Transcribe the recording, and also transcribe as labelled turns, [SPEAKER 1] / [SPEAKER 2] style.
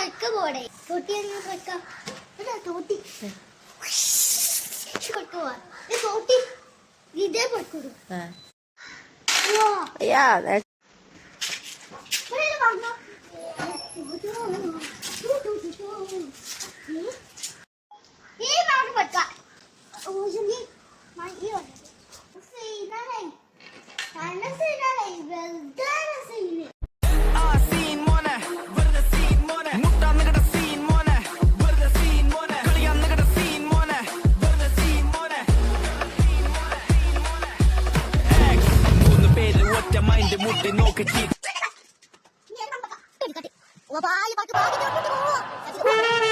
[SPEAKER 1] Truck പോടെ തോട്ടി ട്രക്ക തോട്ടി പോവാ തോട്ടി ഇതേ പോയിക്കോളൂ.
[SPEAKER 2] Yeah, that's
[SPEAKER 1] Wah, bahaya pakai